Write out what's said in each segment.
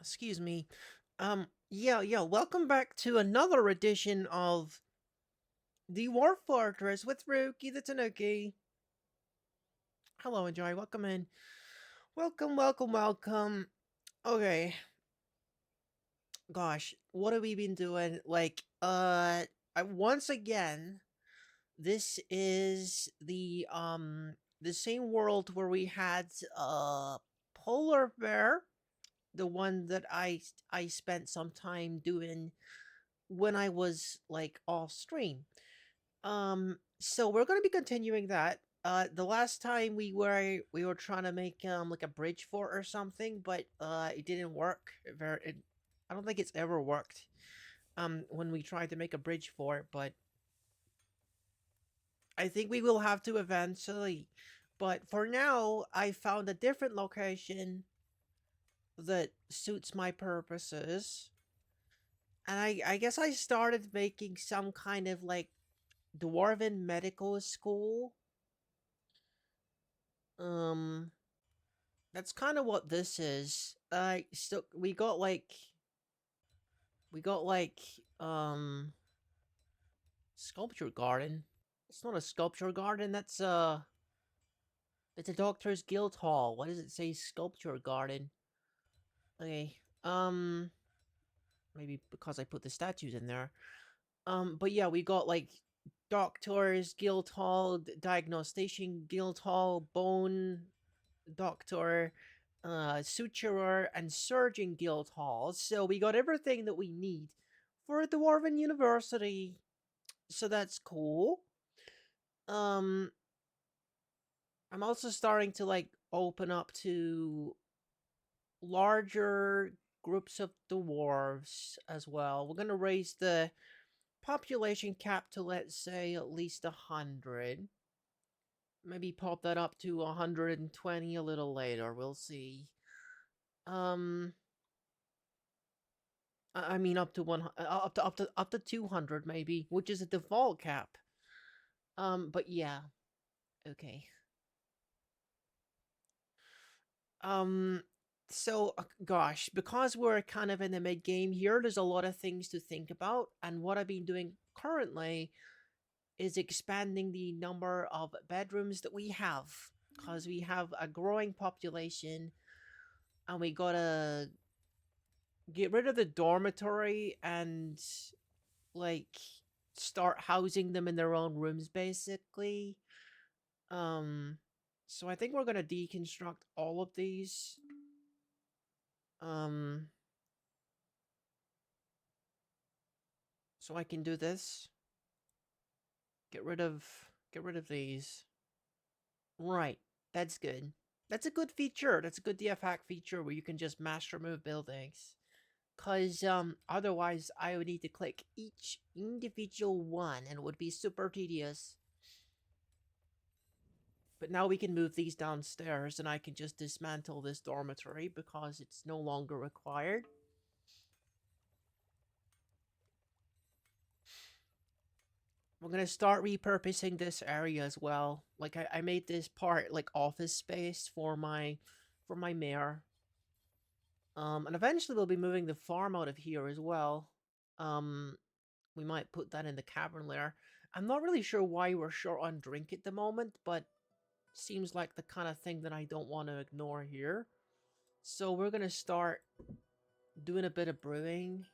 Excuse me. Yeah, welcome back to another edition of the Dwarf Fortress with Ruki the Tanuki. Hello, Enjoy. Welcome in. Welcome. Okay, gosh, what have we been doing? Once again, this is the same world where we had polar bear, the one that I spent some time doing when I was like off stream. So we're gonna be continuing that. The last time we were trying to make like a bridge fort or something, but it didn't work. I don't think it's ever worked. When we tried to make a bridge fort, but I think we will have to eventually. But for now, I found a different location that suits my purposes, and I guess I started making some kind of like dwarven medical school. Um, that's kind of what this is. So we got like sculpture garden. It's not a sculpture garden. It's a doctor's guild hall. What does it say? Sculpture garden. Okay. Maybe because I put the statues in there. But yeah, we got like doctors guild hall, diagnostation guild hall, bone doctor, suturer, and surgeon guild halls. So we got everything that we need for the Dwarven University. So that's cool. Um, I'm also starting to like open up to larger groups of dwarves as well. We're gonna raise the population cap to, let's say, at least 100. Maybe pop that up to 120 a little later. We'll see. Um, I mean, up to up to 200 maybe, which is a default cap. But yeah, okay. Um, gosh, because we're kind of in the mid game here, there's a lot of things to think about, and what I've been doing currently is expanding the number of bedrooms that we have, because we have a growing population, and we gotta get rid of the dormitory and like start housing them in their own rooms basically. Um so I think we're going to deconstruct all of these. Um so I can do this. Get rid of get rid of these. Right. That's good. That's a good feature. That's a good DF hack feature where you can just mass remove buildings. Cause otherwise I would need to click each individual one and it would be super tedious. But now we can move these downstairs and I can just dismantle this dormitory because it's no longer required. We're gonna start repurposing this area as well. Like I made this part like office space for my mayor. And eventually we'll be moving the farm out of here as well. Um we might put that in the cavern lair. I'm not really sure why we're short on drink at the moment, but seems like the kind of thing that I don't want to ignore here. So we're gonna start doing a bit of brewing.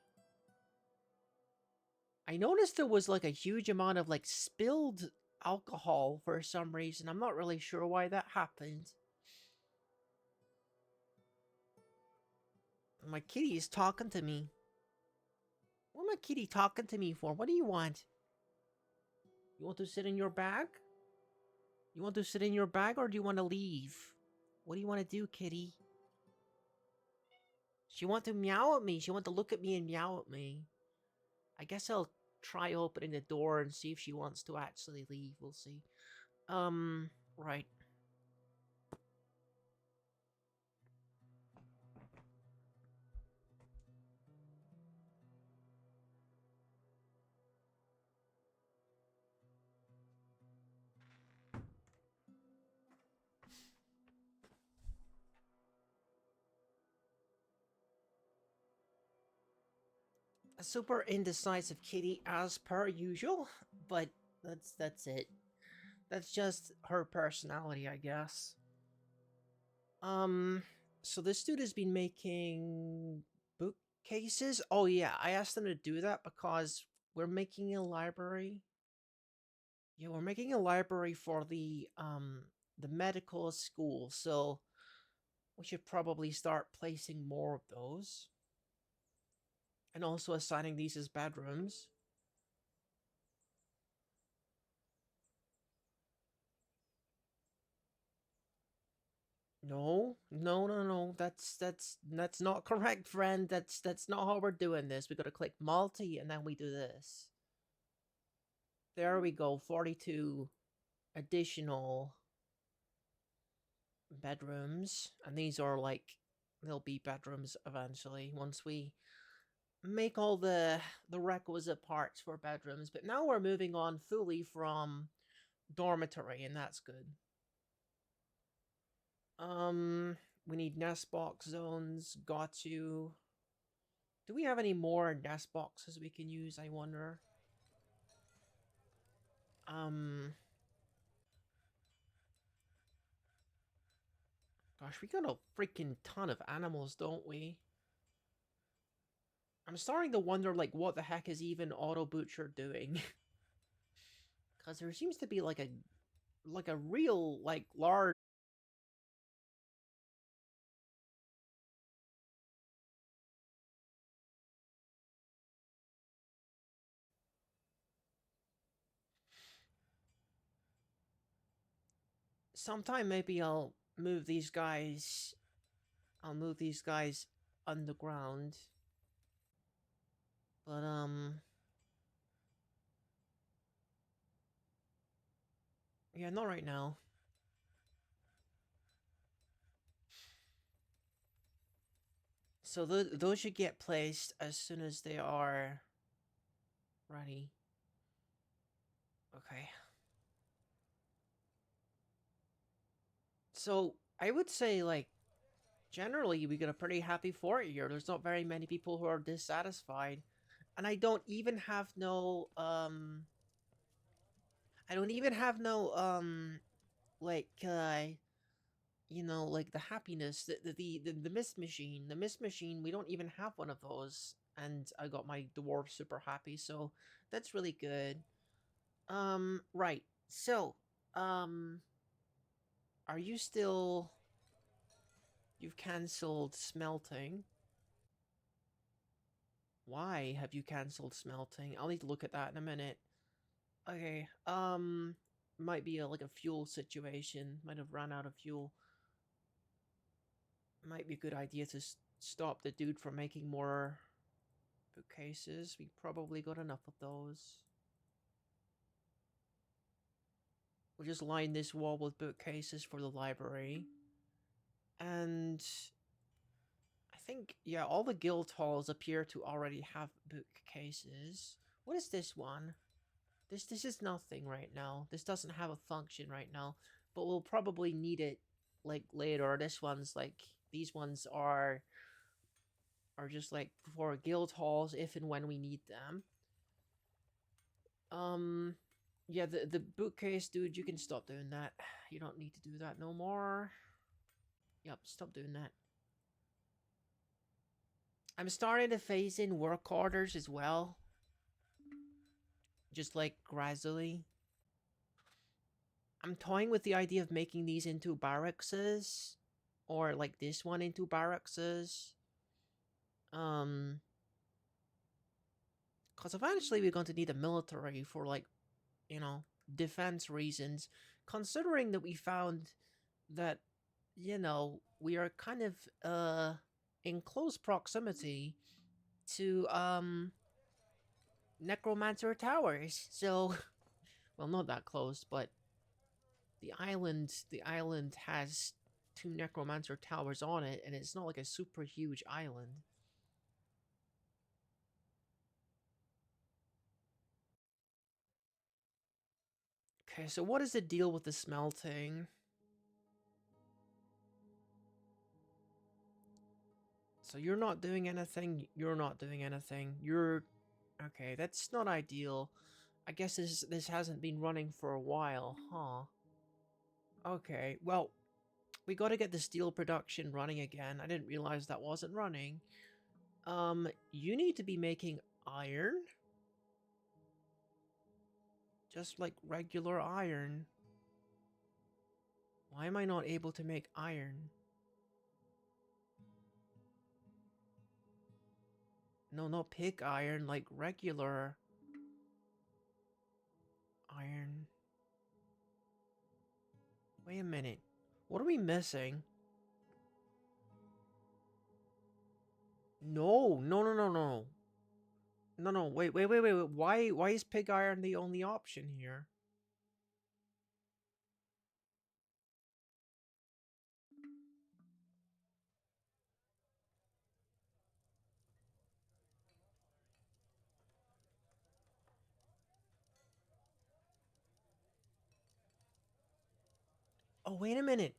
I noticed there was like a huge amount of like spilled alcohol for some reason. I'm not really sure why that happened. My kitty is talking to me. What my kitty talking to me for? What do you want? You want to sit in your bag? You want to sit in your bag or do you want to leave? What do you want to do, kitty? She want to meow at me. She want to look at me and meow at me. I guess I'll try opening the door and see if she wants to actually leave. We'll see. Right. A super indecisive kitty as per usual, but that's it. That's just her personality, I guess. Um, so this dude has been making bookcases. Oh yeah, I asked him to do that because we're making a library. Yeah, we're making a library for the medical school, so we should probably start placing more of those and also assigning these as bedrooms. No, no, no, no. That's not correct, friend. That's not how we're doing this. We gotta click multi and then we do this. There we go. 42 additional bedrooms. And these are like they'll be bedrooms eventually once we make all the requisite parts for bedrooms. But now we're moving on fully from dormitory, and that's good. Um, we need nest box zones. Got you. Do we have any more nest boxes we can use? I wonder. Um, gosh, we got a freaking ton of animals, don't we? I'm starting to wonder, like, what the heck is even Auto Butcher doing? Because there seems to be like a real like large. Sometime maybe move these guys. I'll move these guys underground. But yeah, not right now. So those should get placed as soon as they are ready. Okay. So I would say like generally we get a pretty happy fort here. There's not very many people who are dissatisfied, and I don't even have no like like the happiness, the mist machine, we don't even have one of those, and I got my dwarf super happy, so that's really good. Right. So, um, are you still? You've cancelled smelting. Why have you cancelled smelting? I'll need to look at that in a minute. Okay. Might be like a fuel situation. Might have run out of fuel. Might be a good idea to stop the dude from making more bookcases. We probably got enough of those. We'll just line this wall with bookcases for the library. And I think, yeah, all the guild halls appear to already have bookcases. What is this one? This is nothing right now. This doesn't have a function right now, but we'll probably need it like later. This one's like these ones are just like for guild halls if and when we need them. Um yeah, the bookcase dude, you can stop doing that. You don't need to do that no more. Yep, stop doing that. I'm starting to phase in work orders as well, just like gradually. I'm toying with the idea of making these into barrackses, or like this one into barrackses. Um, because eventually we're going to need a military for like you know defense reasons. Considering that we found that we are kind of in close proximity to necromancer towers, so well, not that close, but the island has two necromancer towers on it, and it's not like a super huge island. Okay, so what is the deal with the smelting? So you're not doing anything, you're not doing anything. You're okay, that's not ideal. I guess this hasn't been running for a while, huh? Okay, well, we got to get the steel production running again. I didn't realize that wasn't running. You need to be making iron. Just like regular iron. Why am I not able to make iron? No, not pig iron, like regular iron. Wait a minute. What are we missing? No, no, no, no, no. No, no, wait. Why is pig iron the only option here? Oh, wait a minute.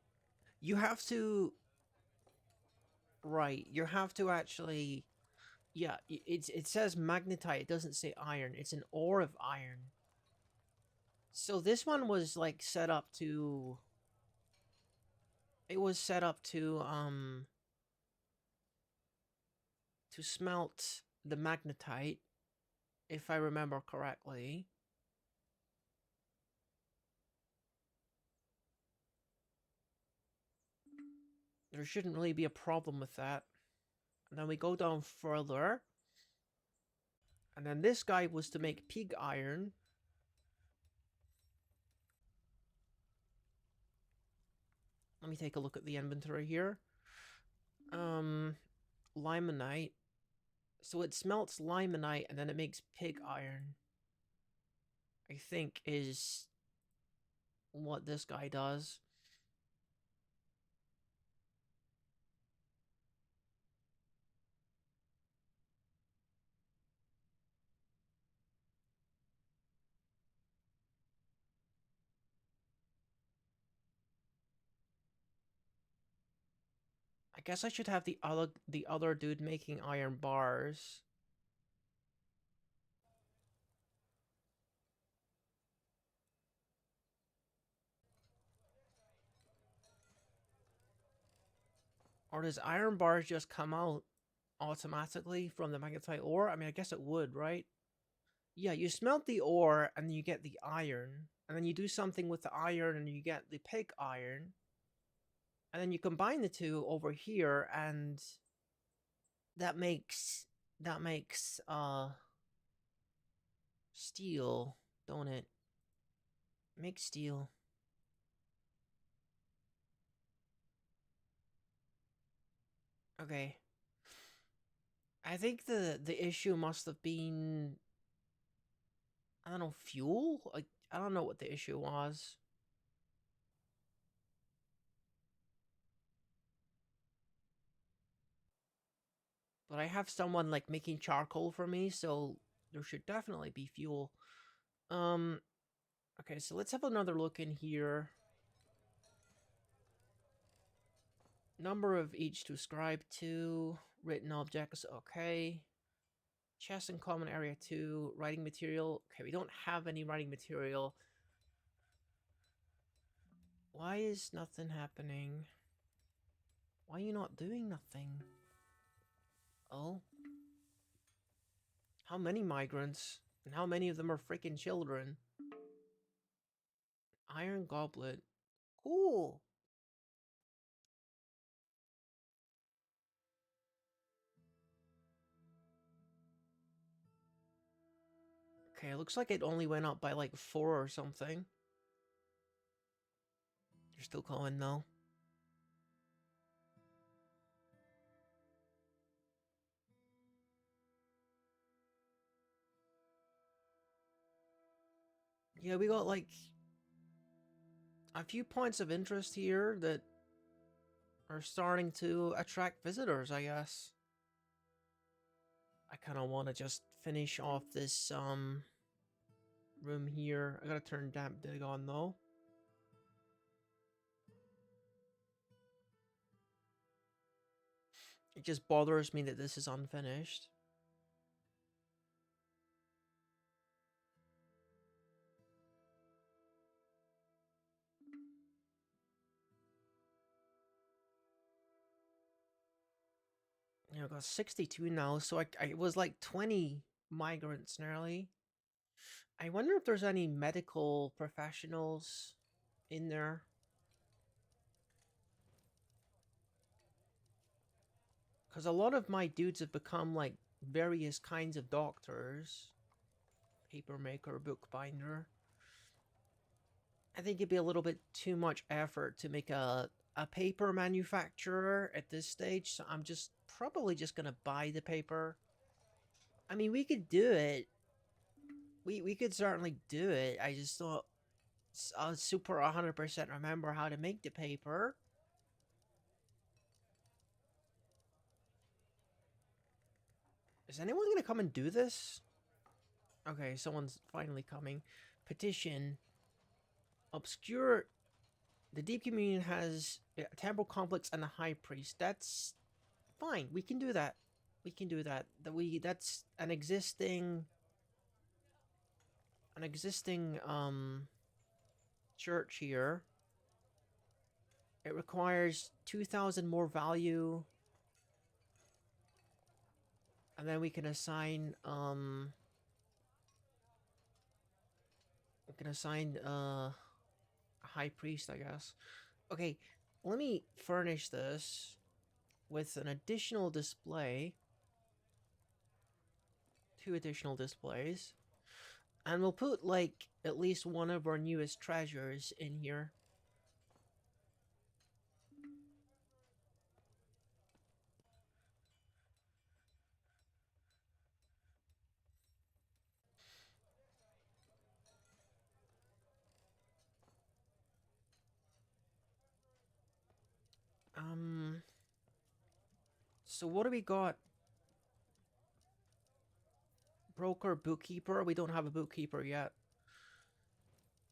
You have to... Right, you have to actually... Yeah, it says magnetite, it doesn't say iron. It's an ore of iron. So this one was, like, set up to... It was set up to smelt the magnetite, if I remember correctly. There shouldn't really be a problem with that. And then we go down further. And then this guy was to make pig iron. Let me take a look at the inventory here. Limonite. So it smelts limonite and then it makes pig iron. I think is what this guy does. I guess I should have the other dude making iron bars. Or does iron bars just come out automatically from the magnetite ore? I mean, I guess it would, right? Yeah, you smelt the ore and you get the iron. And then you do something with the iron and you get the pig iron. And then you combine the two over here and that makes steel, don't it? Makes steel. Okay. I think the issue must have been, I don't know, fuel? Like, I don't know what the issue was. But I have someone like making charcoal for me, so there should definitely be fuel. Um okay, so let's have another look in here. Number of each to ascribe to, written objects, okay. Chest and common area 2, writing material. Okay, we don't have any writing material. Why is nothing happening? Why are you not doing nothing? Oh? How many migrants? And how many of them are freaking children? Iron goblet. Cool! Okay, it looks like it only went up by like 4 or something. You're still going though. Yeah, we got like a few points of interest here that are starting to attract visitors, I guess. I kind of want to just finish off this room here. I gotta turn damp dig on though. It just bothers me that this is unfinished. You know, I got 62 now, so I was like 20 migrants nearly. I wonder if there's any medical professionals in there. Because a lot of my dudes have become like various kinds of doctors. Paper maker, bookbinder. I think it'd be a little bit too much effort to make a paper manufacturer at this stage, so I'm just probably just gonna buy the paper. I mean, we could do it. We could certainly do it. I just don't super 100% remember how to make the paper. Is anyone gonna come and do this? Okay, someone's finally coming. Petition. Obscure. The Deep Communion has a temple complex and a high priest. That's fine. We can do that. We can do that. That's an existing church here. It requires 2,000 more value, and then we can assign a high priest, I guess. Okay, let me furnish this with an additional display. 2 additional displays. And we'll put like at least one of our newest treasures in here. So what do we got? Broker, bookkeeper. We don't have a bookkeeper yet.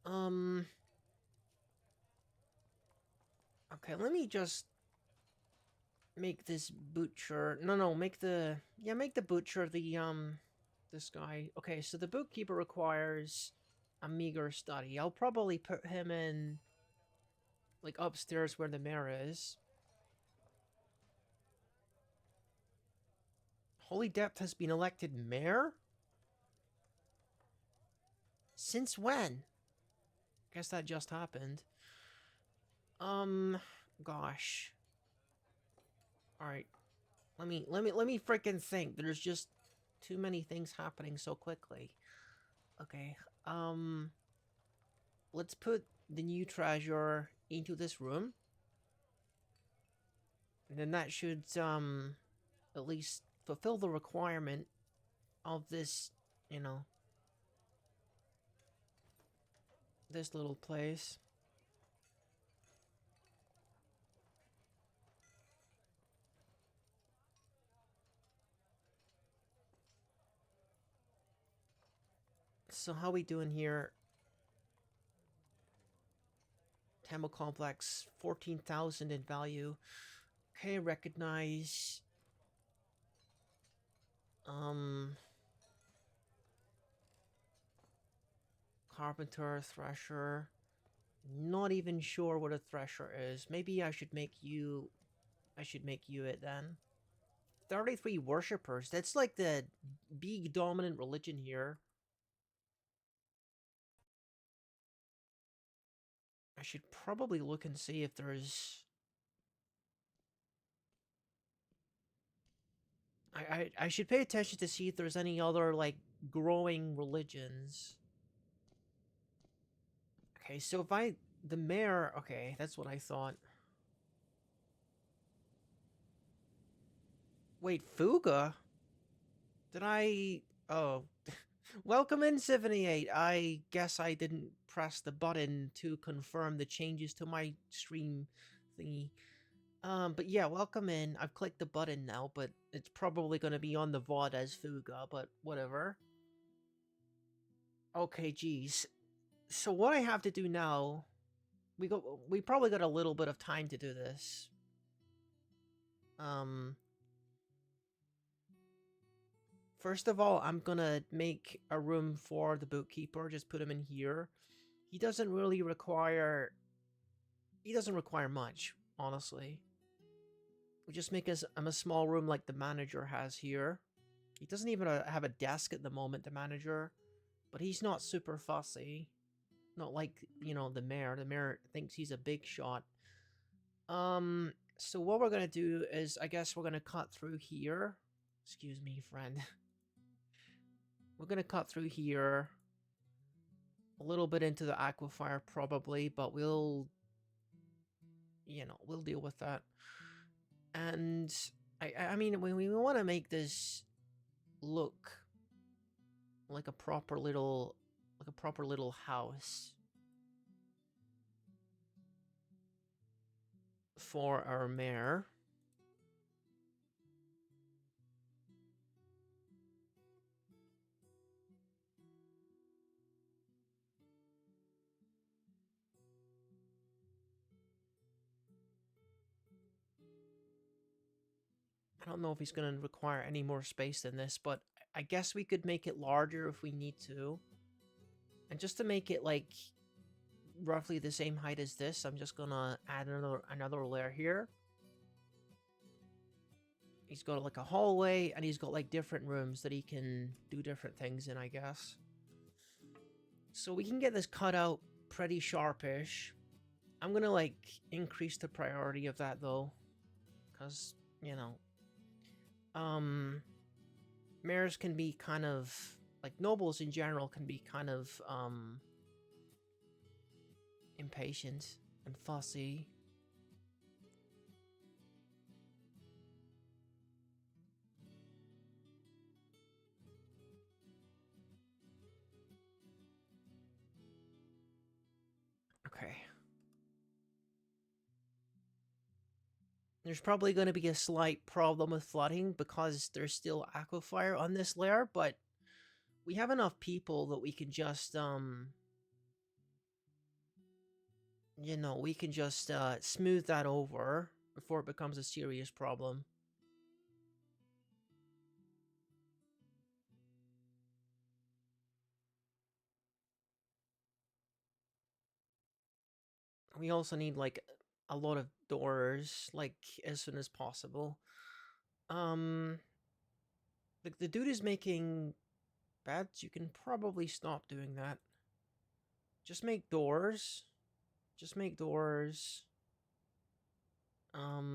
Okay, let me just make this butcher. No, make the butcher this guy. Okay, so the bookkeeper requires a meager study. I'll probably put him in like upstairs where the mayor is. Holy Depth has been elected mayor? Since when? Guess that just happened. Gosh. All right. Let me freaking think. There's just too many things happening so quickly. Okay. Let's put the new treasure into this room. And then that should at least fulfill the requirement of this, you know, this little place. So how we doing here? Temple complex, 14,000 in value. Okay, recognize. Carpenter, thresher. Not even sure what a thresher is. Maybe I should make you. I should make you it then. 33 worshippers. That's like the big dominant religion here. I should probably look and see if there's. I should pay attention to see if there's any other like growing religions. Okay, so if the mayor, okay, that's what I thought. Wait, Fuga? Did I? Oh, welcome in 78. I guess I didn't press the button to confirm the changes to my stream thingy. But yeah, welcome in. I've clicked the button now, but it's probably going to be on the VOD as Fuga, but whatever. Okay, geez. So what I have to do now, we probably got a little bit of time to do this. First of all, I'm gonna make a room for the bookkeeper. Just put him in here. He doesn't really require. He doesn't require much, honestly. We just make a small room like the manager has here. He doesn't even have a desk at the moment, the manager, but he's not super fussy. Not like, the mayor. The mayor thinks he's a big shot. So what we're gonna do is, I guess we're gonna cut through here. Excuse me, friend. We're gonna cut through here. A little bit into the aquifer, probably, but we'll deal with that. And I mean, we want to make this look like a proper little house for our mayor. I don't know if he's going to require any more space than this, but I guess we could make it larger if we need to. And just to make it like roughly the same height as this, I'm just gonna add another layer here. He's got like a hallway, and he's got like different rooms that he can do different things in, I guess. So we can get this cut out pretty sharpish. I'm gonna like increase the priority of that though, because mayors can be kind of like nobles in general can be kind of impatient and fussy. Okay. There's probably going to be a slight problem with flooding because there's still aquifer on this layer, but we have enough people that we can just, we can just smooth that over before it becomes a serious problem. We also need, like, a lot of doors, like, as soon as possible. The dude is making beds. You can probably stop doing that. Just make doors. Just make doors. Yeah,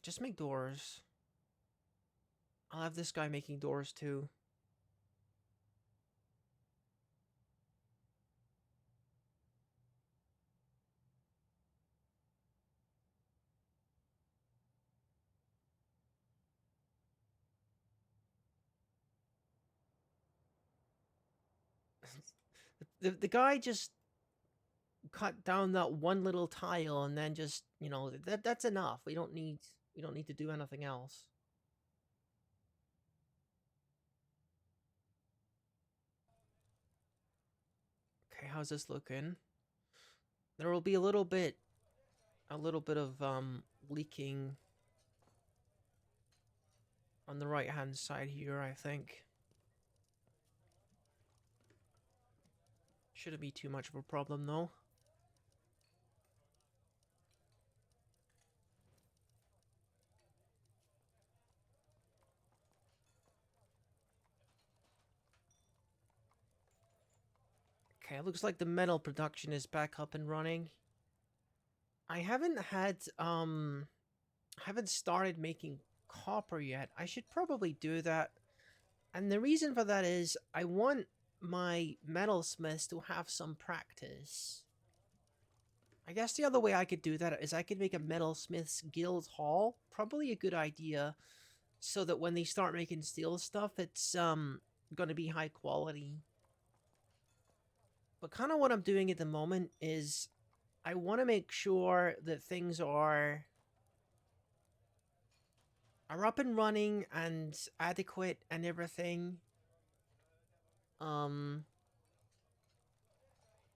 just make doors. I'll have this guy making doors too. The guy just cut down that one little tile and then just, that's enough. We don't need to do anything else. Okay, how's this looking? There will be a little bit of leaking on the right hand side here, I think. Shouldn't be too much of a problem though. Okay, it looks like the metal production is back up and running. I haven't started making copper yet. I should probably do that. And the reason for that is I want my metalsmiths to have some practice. I guess the other way I could do that is I could make a metalsmiths guild hall. Probably a good idea, so that when they start making steel stuff, it's gonna be high quality. But kind of what I'm doing at the moment is I want to make sure that things are up and running and adequate and everything.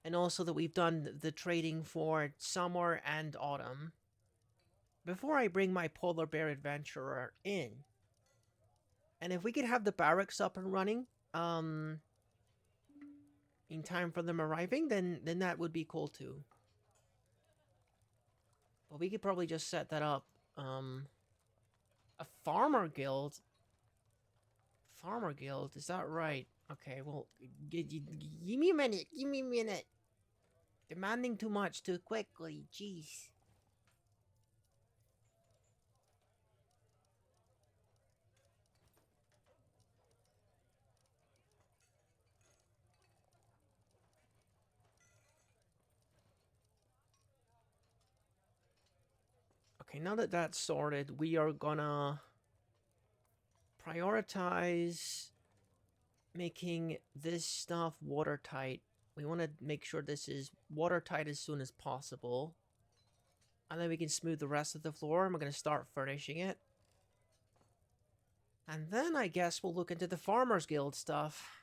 And also that we've done the trading for summer and autumn. before I bring my polar bear adventurer in, and if we could have the barracks up and running, um, in time for them arriving, then that would be cool too. But we could probably just set that up. A farmer guild. Farmer guild, is that right? Okay, well, give me a minute. Give me a minute. Demanding too much too quickly. Jeez. Okay, now that that's sorted, we are gonna prioritize making this stuff watertight. We want to make sure this is watertight as soon as possible. And then we can smooth the rest of the floor, and we're going to start furnishing it. And then I guess we'll look into the Farmers Guild stuff.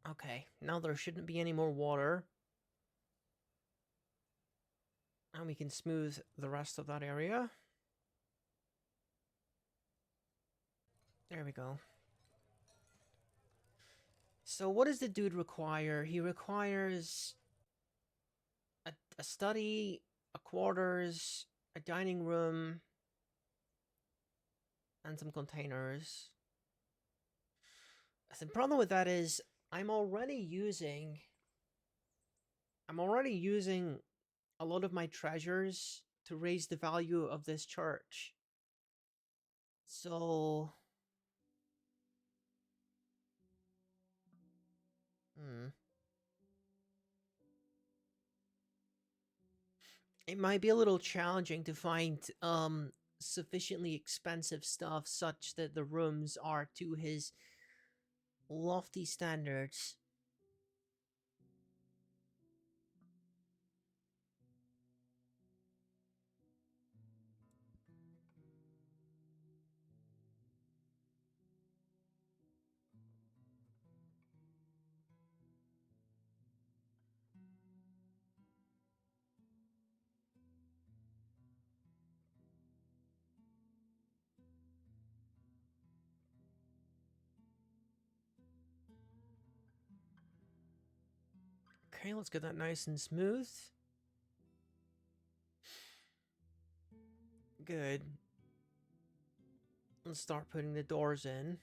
Okay, now there shouldn't be any more water. And we can smooth the rest of that area. There we go. So what does the dude require? He requires a study, a quarters, a dining room, and some containers. The problem with that is I'm already using a lot of my treasures to raise the value of this church. So it might be a little challenging to find sufficiently expensive stuff such that the rooms are to his lofty standards. Okay, let's get that nice and smooth. Good. Let's start putting the doors in.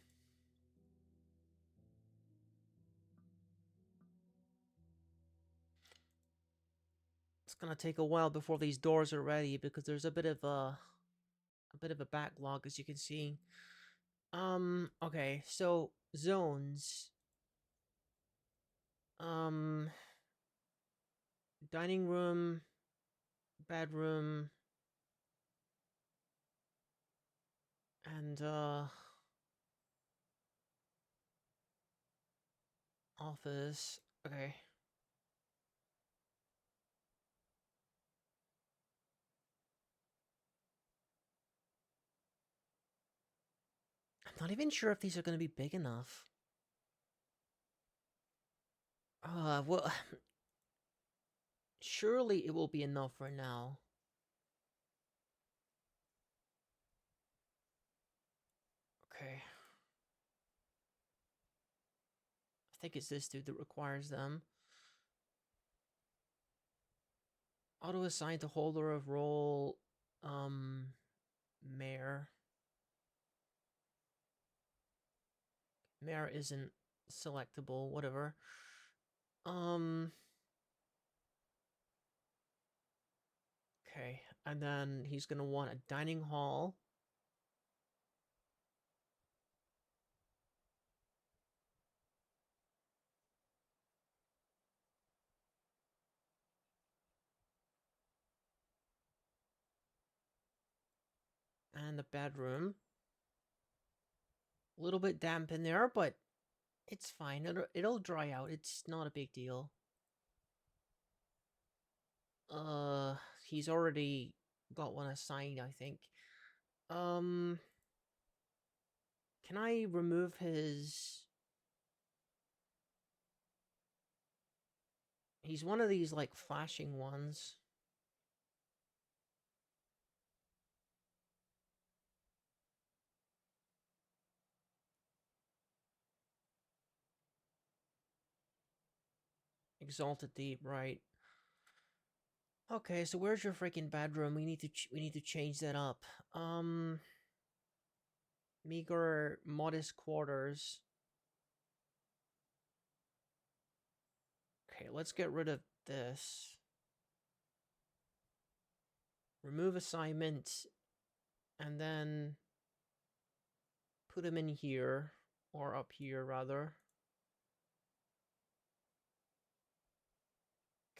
It's gonna take a while before these doors are ready because there's a bit of a backlog, as you can see. Okay, so zones. Um Dining room, bedroom, and office. Okay. I'm not even sure if these are going to be big enough. Well, surely it will be enough for now. Okay. I think it's this dude that requires them. Auto-assign to holder of role, mayor. Mayor isn't selectable, whatever. Okay, and then he's gonna want a dining hall. And the bedroom. A little bit damp in there, but it's fine. It'll dry out. It's not a big deal. Uh, he's already got one assigned, I think. Um, can I remove his... He's one of these, like, flashing ones. Exalted Deep, right. Okay, so where's your freaking bedroom? We need to change that up. Um, meager, modest quarters. Okay, let's get rid of this. Remove assignment, and then put him in here, or up here, rather.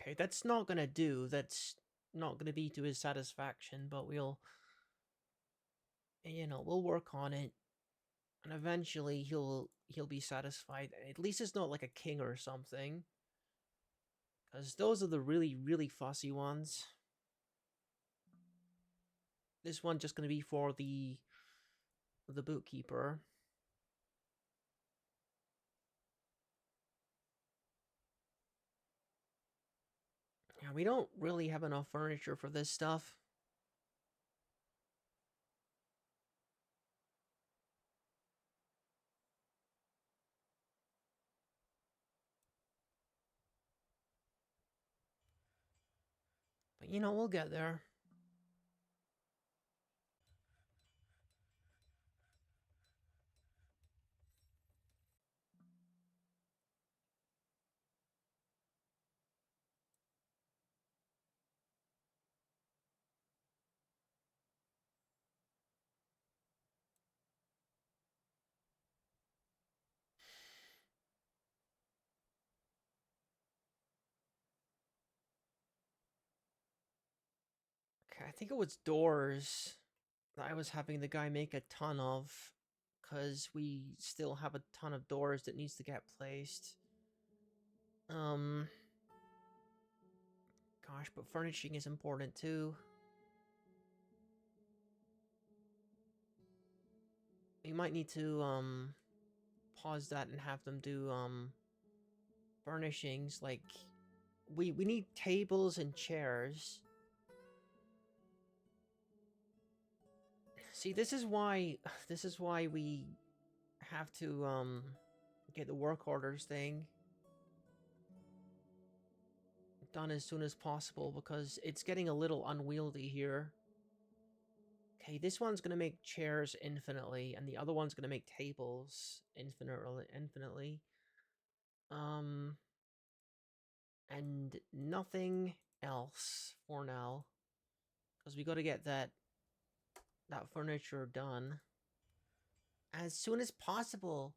Okay, that's not gonna do. That's not gonna be to his satisfaction, but we'll, you know, we'll work on it. And eventually he'll be satisfied. At least it's not like a king or something. Because those are the really, really fussy ones. This one just gonna be for the bookkeeper. Yeah, we don't really have enough furniture for this stuff. But you know, we'll get there. Okay, I think it was doors that I was having the guy make a ton of. Because we still have a ton of doors that needs to get placed. Um... Gosh, but furnishing is important too. We might need to, pause that and have them do, furnishings. Like, we need tables and chairs. See, this is why we have to, get the work orders thing done as soon as possible, because it's getting a little unwieldy here. Okay, this one's gonna make chairs infinitely, and the other one's gonna make tables infinitely. Um, and nothing else for now, because we got to get that furniture done as soon as possible.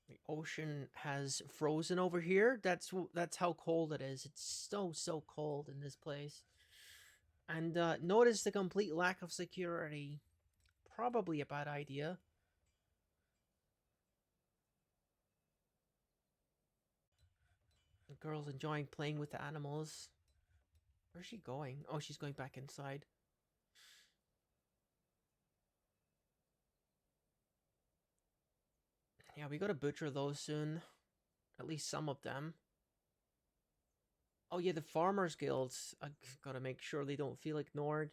The ocean has frozen over here. That's how cold it is. It's so cold in this place. And notice the complete lack of security. Probably a bad idea. The girl's enjoying playing with the animals. Where's she going? Oh, she's going back inside. Yeah, we gotta butcher those soon. At least some of them. Oh yeah, the Farmers Guilds. I gotta make sure they don't feel ignored.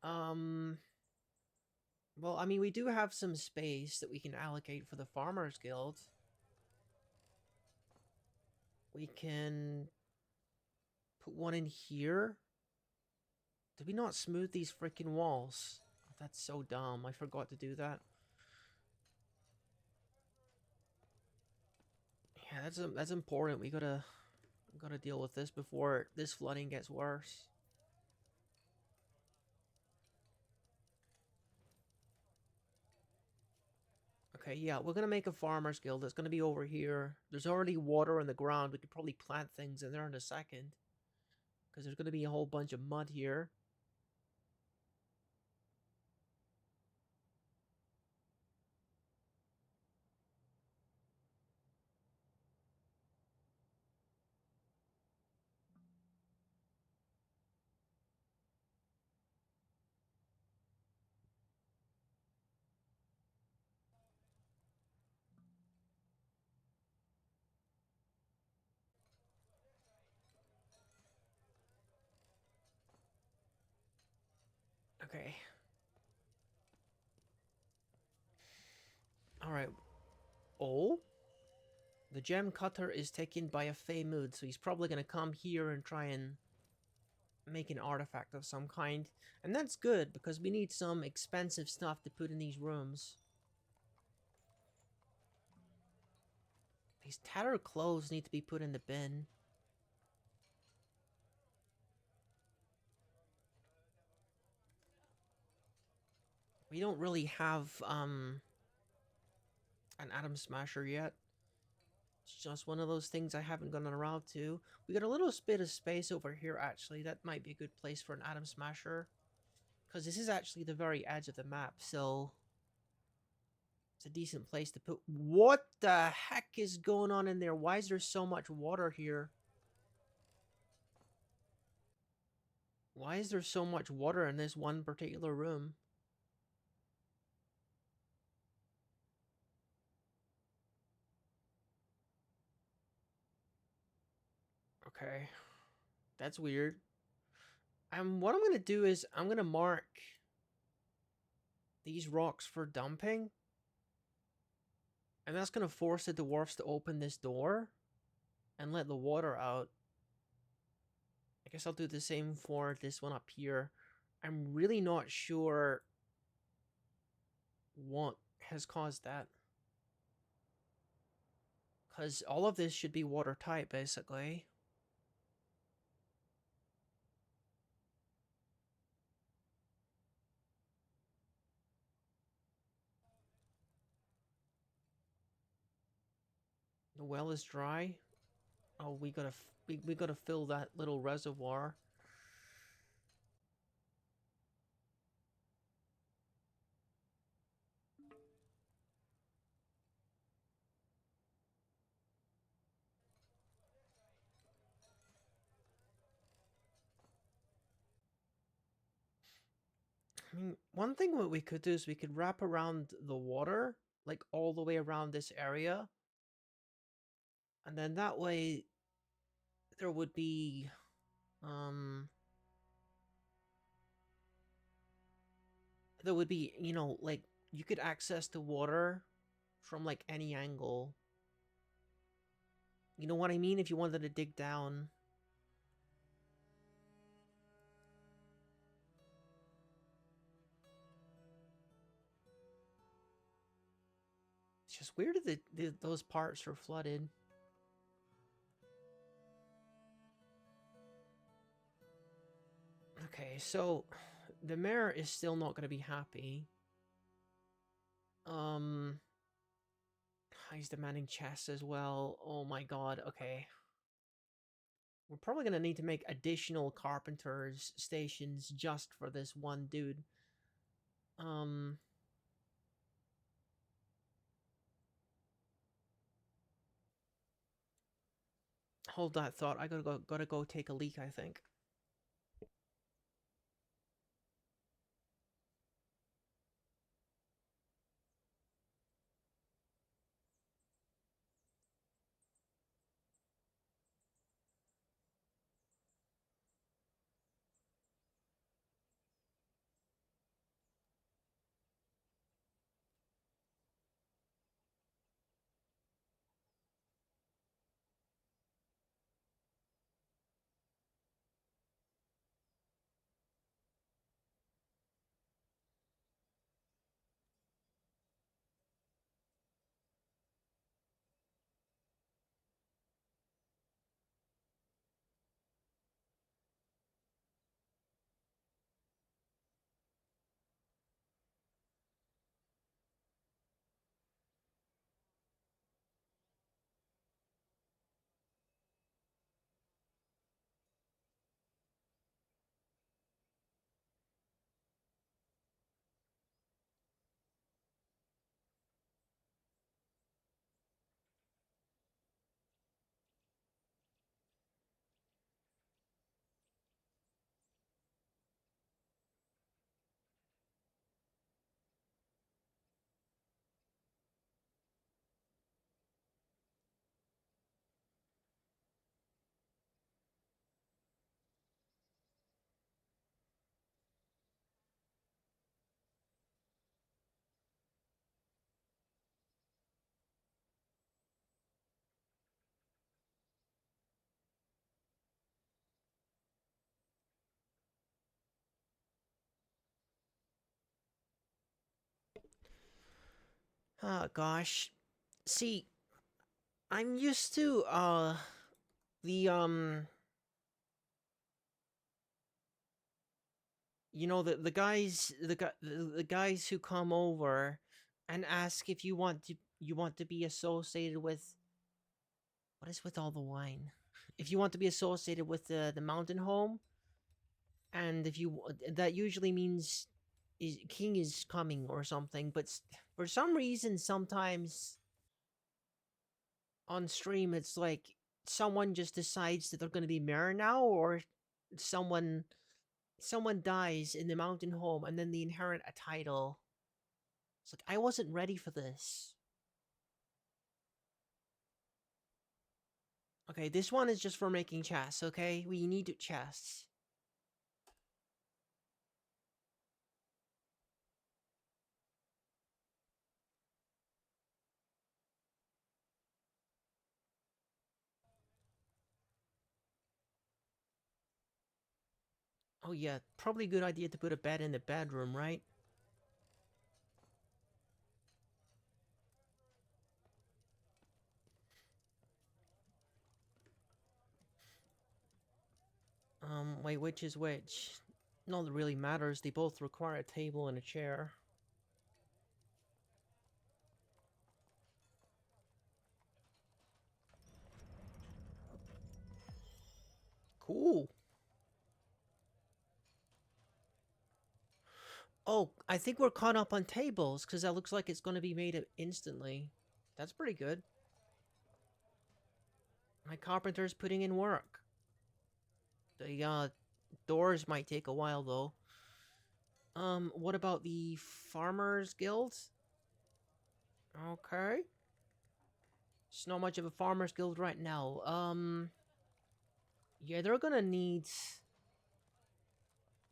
Um, well, I mean, we do have some space that we can allocate for the Farmers Guild. We can put one in here. Did we not smooth these freaking walls? Oh, that's so dumb. I forgot to do that. Yeah, that's important. We gotta deal with this before this flooding gets worse. Okay, yeah, we're gonna make a farmer's guild. It's gonna be over here. There's already water in the ground. We could probably plant things in there in a second. Because there's gonna be a whole bunch of mud here. Okay. Alright. Oh? The gem cutter is taken by a Fey mood, so he's probably gonna come here and try and make an artifact of some kind. And that's good, because we need some expensive stuff to put in these rooms. These tattered clothes need to be put in the bin. We don't really have, an Atom Smasher yet. It's just one of those things I haven't gotten around to. We got a little bit of space over here, actually. That might be a good place for an Atom Smasher. Because this is actually the very edge of the map, so... it's a decent place to put... What the heck is going on in there? Why is there so much water here? Why is there so much water in this one particular room? Okay. That's weird. What I'm going to do is I'm going to mark these rocks for dumping. And that's going to force the dwarfs to open this door and let the water out. I guess I'll do the same for this one up here. I'm really not sure what has caused that. Because all of this should be watertight, basically. The well is dry. Oh, we gotta fill that little reservoir. I mean, one thing what we could do is we could wrap around the water, like all the way around this area. And then that way there would be, um, you know, like, you could access the water from, like, any angle. You know what I mean? If you wanted to dig down. It's just weird that those parts are flooded. Okay, so the mayor is still not going to be happy. Um, he's demanding chests as well. Oh my god, okay. We're probably going to need to make additional carpenters stations just for this one dude. Um, hold that thought. I gotta go take a leak, I think. Oh gosh. See, I'm used to the the guys who come over and ask if you want to be associated with what is with all the wine? If you want to be associated with the mountain home, and if you that usually means king is coming or something, but for some reason sometimes on stream it's like someone just decides that they're going to be mayor now, or someone someone dies in the mountain home and then they inherit a title. It's like I wasn't ready for this. Okay, this one is just for making chests, okay? We need chests. Oh yeah, probably a good idea to put a bed in the bedroom, right? Wait, which is which? Not that it really matters, they both require a table and a chair. Cool. Oh, I think we're caught up on tables, because that looks like it's going to be made instantly. That's pretty good. My carpenter's putting in work. The doors might take a while though. What about the farmers guild? Okay. It's not much of a farmers guild right now. Yeah, they're gonna need.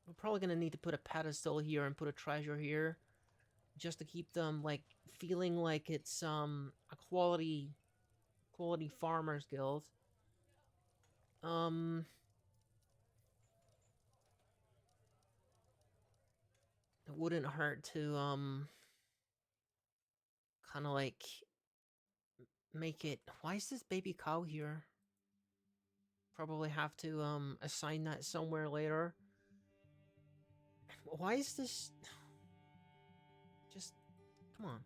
We're probably gonna need to put a pedestal here and put a treasure here, just to keep them like feeling like it's a quality farmers guild. Um, it wouldn't hurt to kind of like make it. Why is this baby cow here? Probably have to assign that somewhere later. Why is this? Just come on,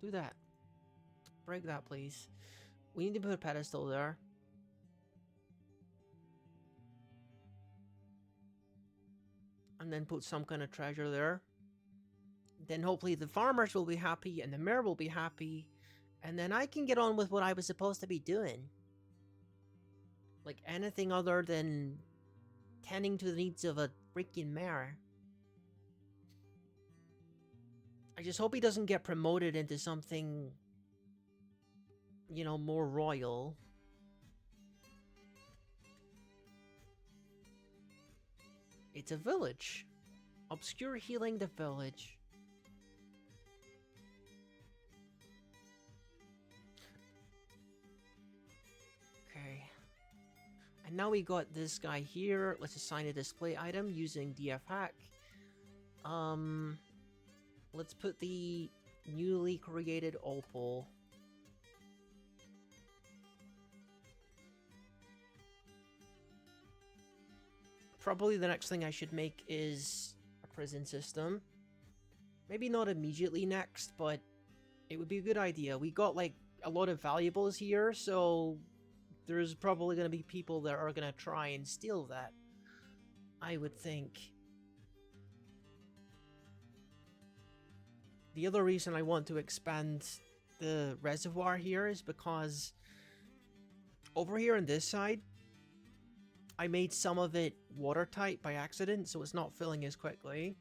do that. Break that, please. We need to put a pedestal there. And then put some kind of treasure there. Then hopefully the farmers will be happy and the mayor will be happy. And then I can get on with what I was supposed to be doing. Like anything other than tending to the needs of a freaking mayor. I just hope he doesn't get promoted into something, you know, more royal. It's a village. Obscure healing the village. Okay. And now we got this guy here. Let's assign a display item using DF hack. Let's put the newly created opal. Probably the next thing I should make is a prison system. Maybe not immediately next, but it would be a good idea. We got like a lot of valuables here, so there's probably going to be people that are going to try and steal that, I would think. The other reason I want to expand the reservoir here is because over here on this side, I made some of it watertight by accident, so it's not filling as quickly.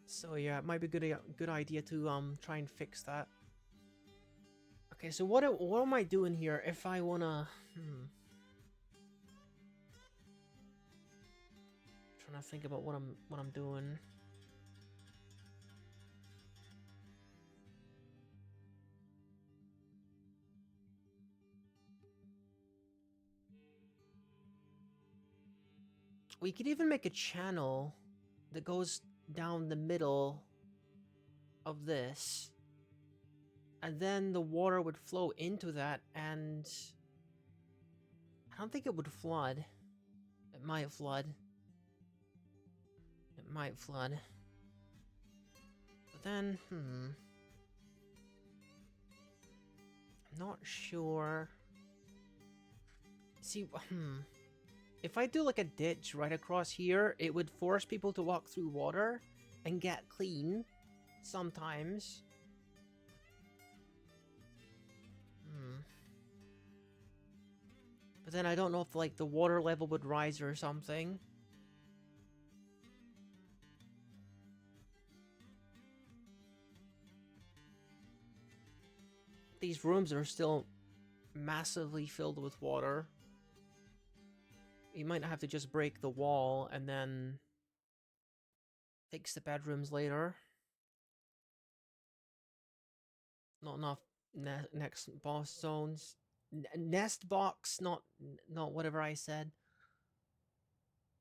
So yeah, it might be a good idea to try and fix that. Okay, so what am I doing here if I wanna trying to think about what I'm doing. We could even make a channel that goes down the middle of this, and then the water would flow into that, and I don't think it would flood. It might flood. It might flood. But then, I'm not sure. See, if I do like a ditch right across here, it would force people to walk through water and get clean sometimes. But then I don't know if like the water level would rise or something. These rooms are still massively filled with water. You might have to just break the wall and then fix the bedrooms later. Not enough next boss zones. Nest box, not whatever I said.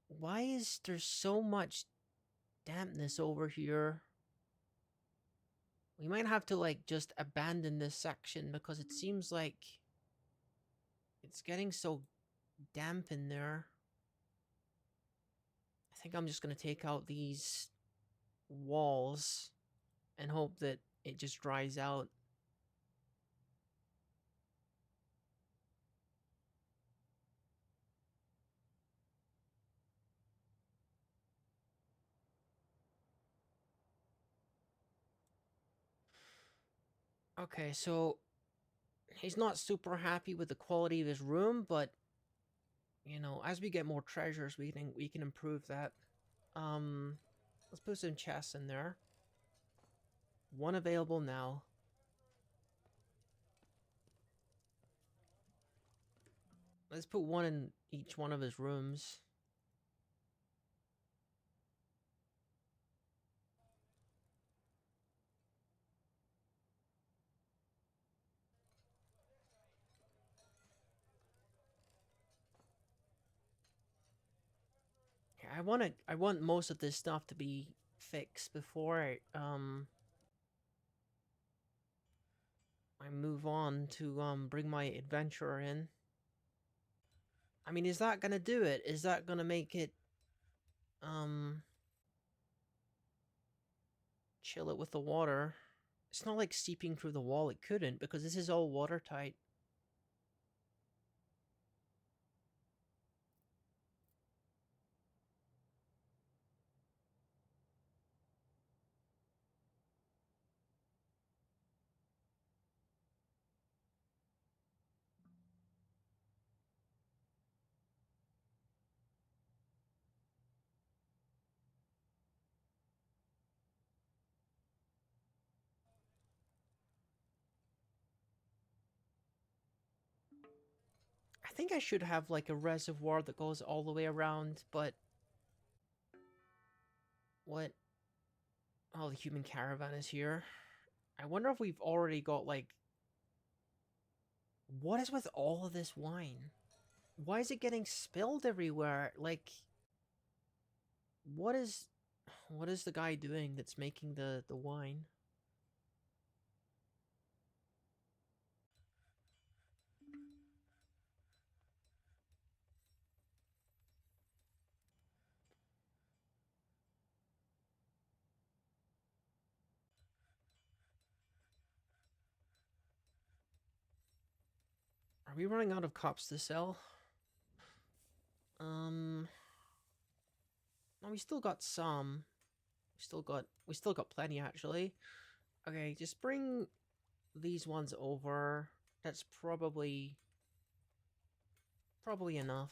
Why is there so much dampness over here? We might have to like just abandon this section because it seems like it's getting so damp in there. I think I'm just gonna take out these walls and hope that it just dries out. Okay, so he's not super happy with the quality of his room, but you know, as we get more treasures, we can improve that. Let's put some chests in there. One available now. Let's put one in each one of his rooms. Okay, I want most of this stuff to be fixed before I move on to bring my adventurer in. I mean, is that gonna do it? Is that gonna make it chill it with the water? It's not like seeping through the wall. It couldn't because this is all watertight. I think I should have like a reservoir that goes all the way around, but what? Oh, the human caravan is here. I wonder if we've already got like... What is with all of this wine? Why is it getting spilled everywhere? Like, what is the guy doing that's making the wine? Are we running out of cups to sell? No, we still got some. We still got plenty actually. Okay, just bring these ones over. That's probably enough.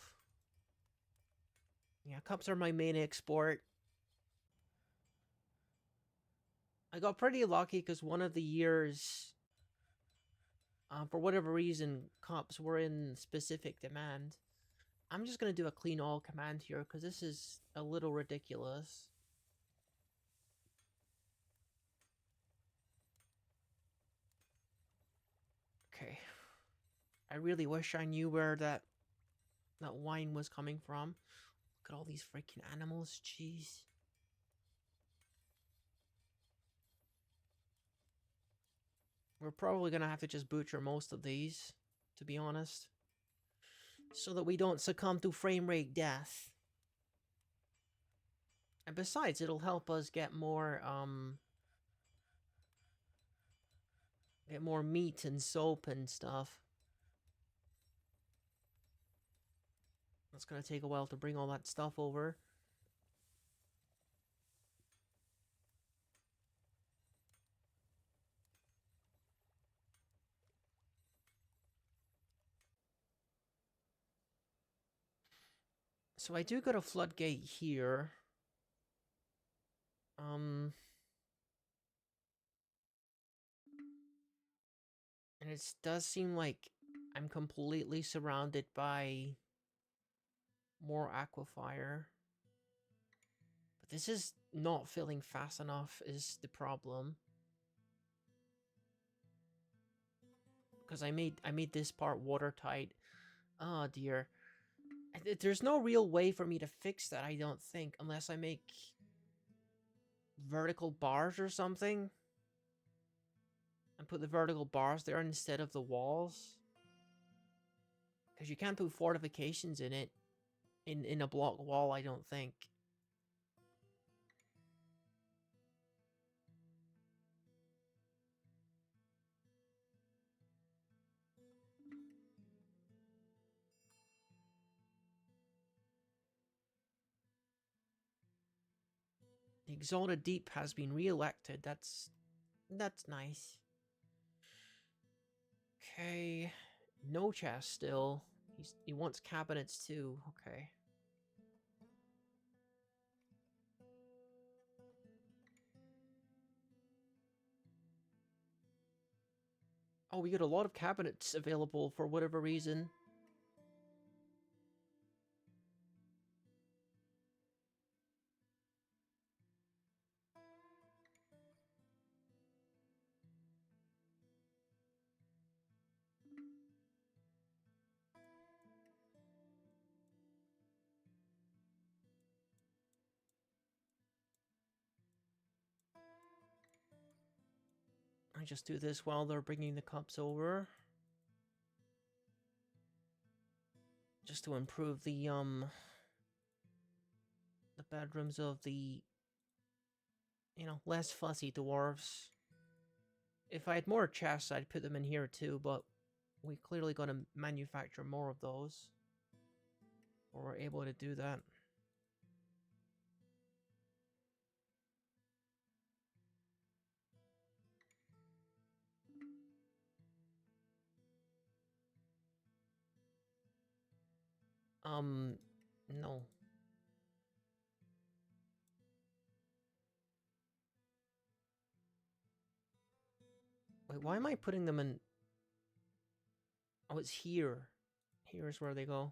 Yeah, cups are my main export. I got pretty lucky because one of the years, for whatever reason, cups were in specific demand. I'm just gonna do a clean all command here because this is a little ridiculous. Okay. I really wish I knew where that wine was coming from. Look at all these freaking animals, jeez. We're probably gonna have to just butcher most of these, to be honest, so that we don't succumb to frame rate death. And besides, it'll help us get more meat and soap and stuff. It's gonna take a while to bring all that stuff over. So I do got a floodgate here. And it does seem like I'm completely surrounded by more aquafire. But this is not filling fast enough is the problem. Because I made this part watertight. Oh dear. There's no real way for me to fix that, I don't think, unless I make vertical bars or something. And put the vertical bars there instead of the walls. Because you can't put fortifications in it. In a block wall, I don't think. The Exalted Deep has been re-elected. That's nice. Okay. No chest still. He wants cabinets too. Okay. Oh, we got a lot of cabinets available for whatever reason. I just do this while they're bringing the cups over. Just to improve the bedrooms of the, less fussy dwarves. If I had more chests, I'd put them in here too, but we clearly got to manufacture more of those. Or we're able to do that. No. Wait, why am I putting them in... Oh, it's here. Here's where they go.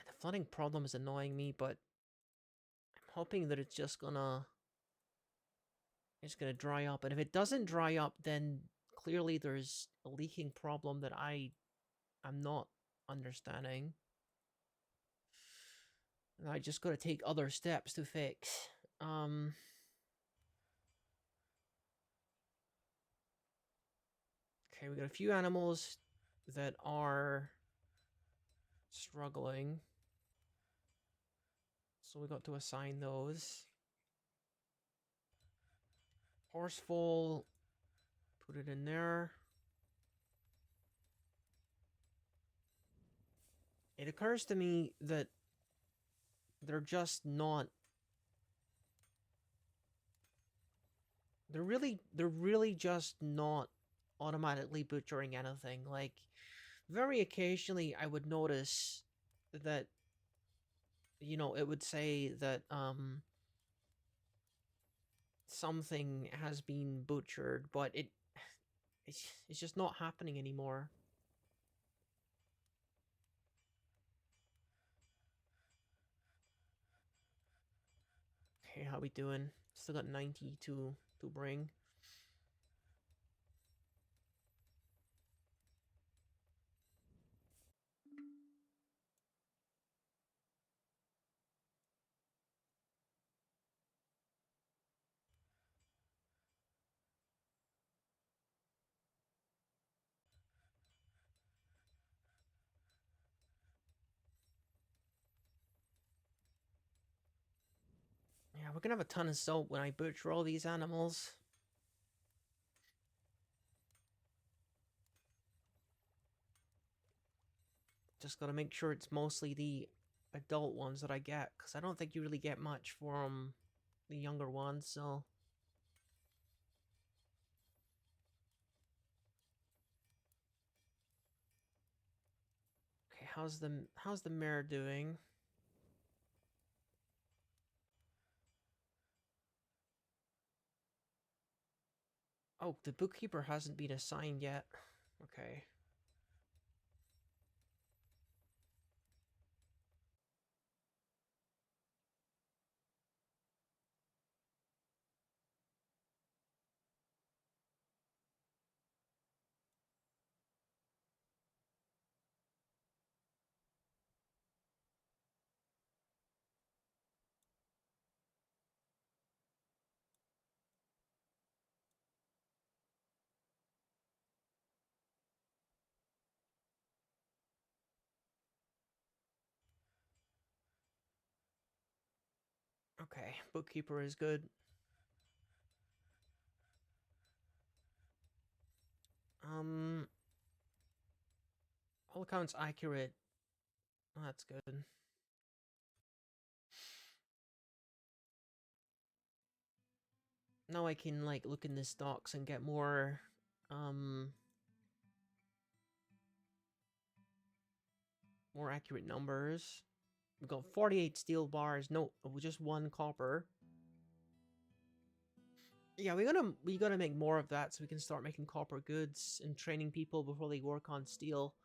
The flooding problem is annoying me, but I'm hoping that it's just gonna... It's gonna dry up. And if it doesn't dry up, then clearly there's a leaking problem that I'm not understanding. And I just gotta take other steps to fix. Okay, we got a few animals that are struggling. So we got to assign those. Horseful, put it in there. It occurs to me that they're just not... They're really just not automatically butchering anything. Like, very occasionally I would notice that, it would say that, something has been butchered, but it's just not happening anymore. Okay, how we doing? Still got 90 to bring. we're gonna have a ton of soap when I butcher all these animals. Just gotta make sure it's mostly the adult ones that I get, because I don't think you really get much from the younger ones, so... Okay, how's the mare doing? Oh, the bookkeeper hasn't been assigned yet. Okay. Okay, bookkeeper is good. Um, all accounts accurate. Oh, that's good. Now I can, like, look in the stocks and get um, more accurate numbers. We've got 48 steel bars, no, just one copper. Yeah, we gotta make more of that so we can start making copper goods and training people before they work on steel.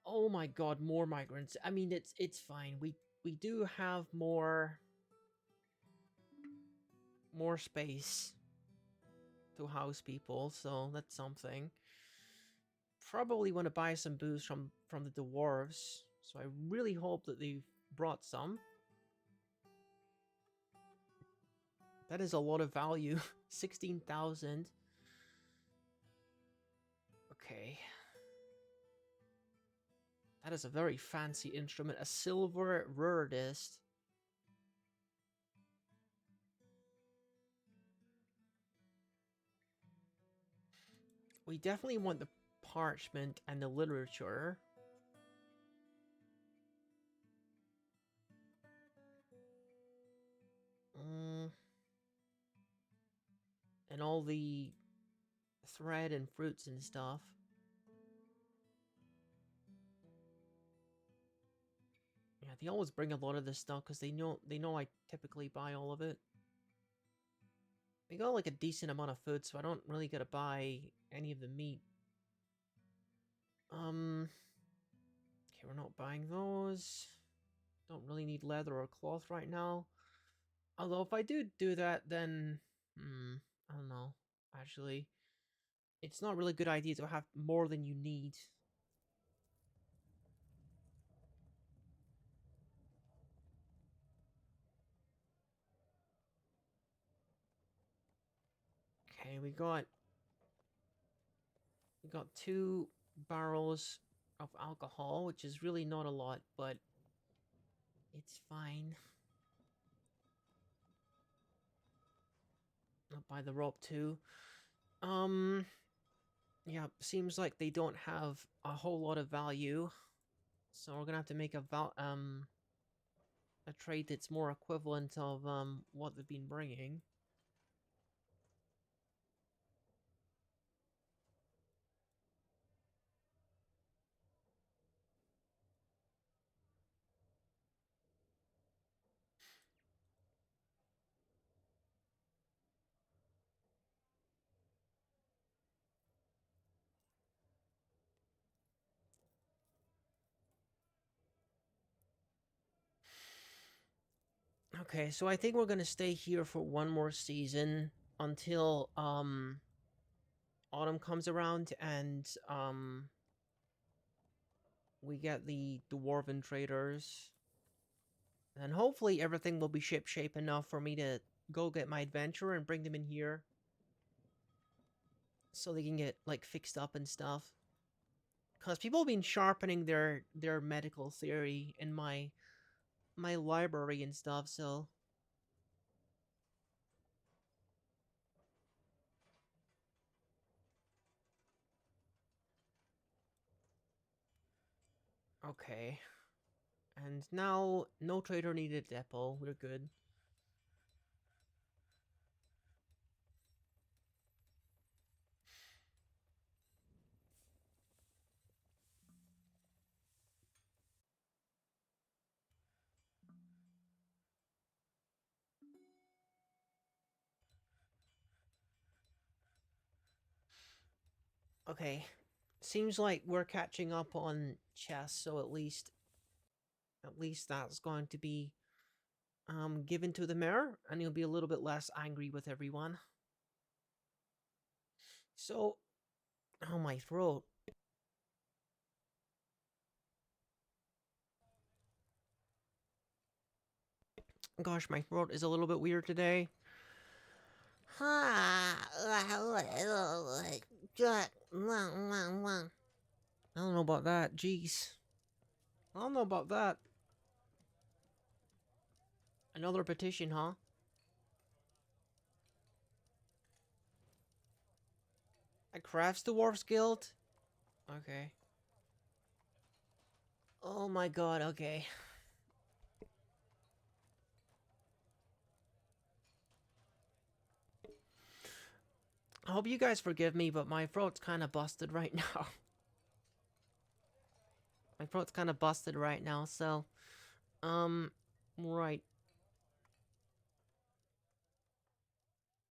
Oh my god, more migrants. I mean, it's fine. We do have more space to house people, so that's something. Probably want to buy some booze from the dwarves, so I really hope that they've brought some. That is a lot of value. 16,000. Okay. That is a very fancy instrument. A silver rarities. We definitely want the parchment and the literature. Mm, and all the thread and fruits and stuff. Yeah, they always bring a lot of this stuff because they know I typically buy all of it. We got like a decent amount of food, so I don't really gotta buy any of the meat. Okay, we're not buying those. Don't really need leather or cloth right now. Although if I do that, then I don't know. Actually, it's not really a good idea to have more than you need. Okay, we got 2 barrels of alcohol, which is really not a lot, but it's fine. I'll buy the rope too. Um, yeah, seems like they don't have a whole lot of value, so we're gonna have to make a trade that's more equivalent of what they've been bringing. Okay, so I think we're gonna stay here for one more season until autumn comes around and we get the dwarven traders. And hopefully everything will be ship-shape enough for me to go get my adventurer and bring them in here. So they can get, like, fixed up and stuff. Because people have been sharpening their medical theory in my library and stuff, so Okay. And now, no trader needed depot. We're good. Okay. Seems like we're catching up on chess, so at least that's going to be given to the mayor, and he'll be a little bit less angry with everyone. So, oh, my throat. Gosh, my throat is a little bit weird today. I don't know about that. Jeez. I don't know about that. Another petition, huh? A Crafts Dwarfs Guild? Okay. Oh my god, okay. I hope you guys forgive me, but my throat's kind of busted right now. My throat's kind of busted right now, so... Um, right.